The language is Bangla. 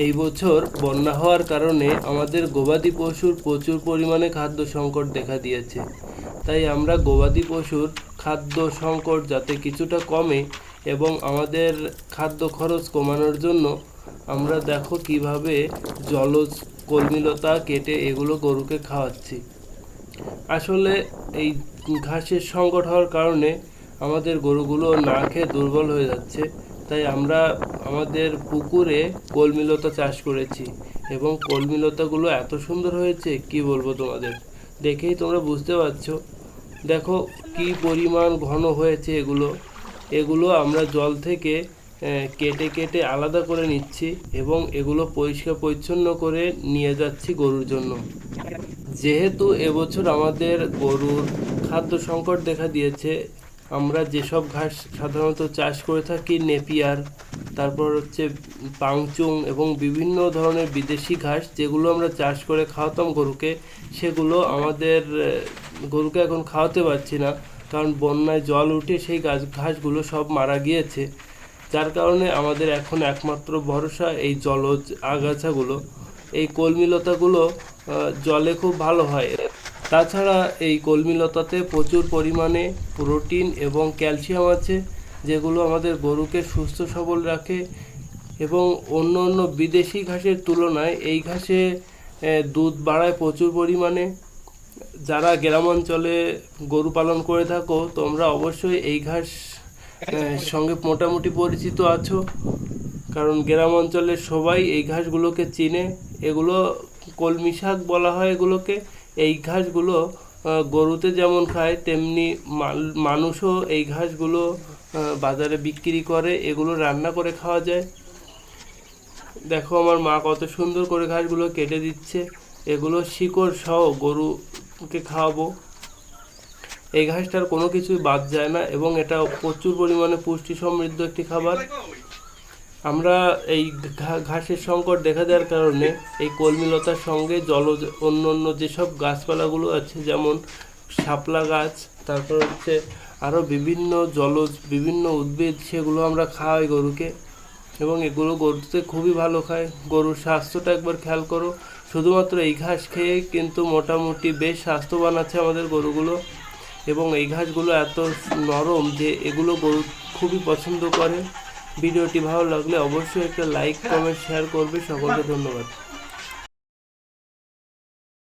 এই বছর বন্যা হওয়ার কারণে আমাদের গবাদি পশুর প্রচুর পরিমাণে খাদ্য সংকট দেখা দিয়েছে। তাই আমরা গবাদি পশুর খাদ্য সংকট যাতে কিছুটা কমে এবং আমাদের খাদ্য খরচ কমানোর জন্য আমরা দেখো কিভাবে জলজ কলমিলতা কেটে এগুলো গরুকে খাওয়াচ্ছি। আসলে এই ঘাসের সংকট হওয়ার কারণে আমাদের গরুগুলো না খেয়ে দুর্বল হয়ে যাচ্ছে। তাই আমরা আমাদের পুকুরে কলমিলতা চাষ করেছি এবং কলমিলতাগুলো এত সুন্দর হয়েছে কি বলবো তোমাদের, দেখেই তোমরা বুঝতে পারছো। দেখো কি পরিমাণ ঘন হয়েছে এগুলো। এগুলো আমরা জল থেকে কেটে কেটে আলাদা করে নিচ্ছি এবং এগুলো পরিষ্কার পরিচ্ছন্ন করে নিয়ে যাচ্ছি গরুর জন্য। যেহেতু এবছর আমাদের গরুর খাদ্য সংকট দেখা দিয়েছে, আমরা যেসব ঘাস সাধারণত চাষ করে থাকি, নেপিয়ার, তারপর হচ্ছে পাংচুং এবং বিভিন্ন ধরনের বিদেশি ঘাস যেগুলো আমরা চাষ করে খাওয়াতাম গরুকে, সেগুলো আমাদের গরুকে এখন খাওয়াতে পারছি না, কারণ বন্যায় জল উঠে সেই ঘাসগুলো সব মারা গিয়েছে। যার কারণে আমাদের এখন একমাত্র ভরসা এই জলজ আগাছাগুলো। এই কলমিলতাগুলো জলে খুব ভালো হয়। তাছাড়া এই কলমিলতাতে প্রচুর পরিমাণে প্রোটিন এবং ক্যালসিয়াম আছে, যেগুলো আমাদের গরুকে সুস্থ সবল রাখে এবং অন্য অন্য বিদেশি ঘাসের তুলনায় এই ঘাসে দুধ বাড়ায় প্রচুর পরিমাণে। যারা গ্রাম অঞ্চলে গরু পালন করে থাকো তোমরা অবশ্যই এই ঘাস সঙ্গে মোটামুটি পরিচিত আছো, কারণ গ্রাম অঞ্চলের সবাই এই ঘাসগুলোকে চিনে। এগুলো কলমি শাক বলা হয় এগুলোকে। এই ঘাসগুলো গরুতে যেমন খায় তেমনি মানুষও এই ঘাসগুলো বাজারে বিক্রি করে, এগুলো রান্না করে খাওয়া যায়। দেখো আমার মা কত সুন্দর করে ঘাসগুলো কেটে দিচ্ছে, এগুলো শিকড় সহ গরুকে খাওয়াবো। এই ঘাসটার কোনো কিছুই বাদ যায় না এবং এটা প্রচুর পরিমাণে পুষ্টি সমৃদ্ধ একটি খাবার। আমরা এই ঘাসের সংকট দেখা দেওয়ার কারণে এই কলমিলতার সঙ্গে জলজ অন্য অন্য যেসব গাছপালাগুলো আছে, যেমন শাপলা গাছ, তারপর হচ্ছে আরও বিভিন্ন জলজ বিভিন্ন উদ্ভিদ, সেগুলো আমরা খাওয়াই গরুকে এবং এগুলো গরুতে খুবই ভালো খায়। গরুর স্বাস্থ্যটা একবার খেয়াল করো, শুধুমাত্র এই ঘাস খেয়ে কিন্তু মোটামুটি বেশ স্বাস্থ্যবান আছে আমাদের গরুগুলো। এবং এই ঘাসগুলো এত নরম যে এগুলো গরু খুবই পছন্দ করে। ভিডিওটি ভালো লাগলে অবশ্যই একটা লাইক, কমেন্ট, শেয়ার করবে। সকলকে ধন্যবাদ।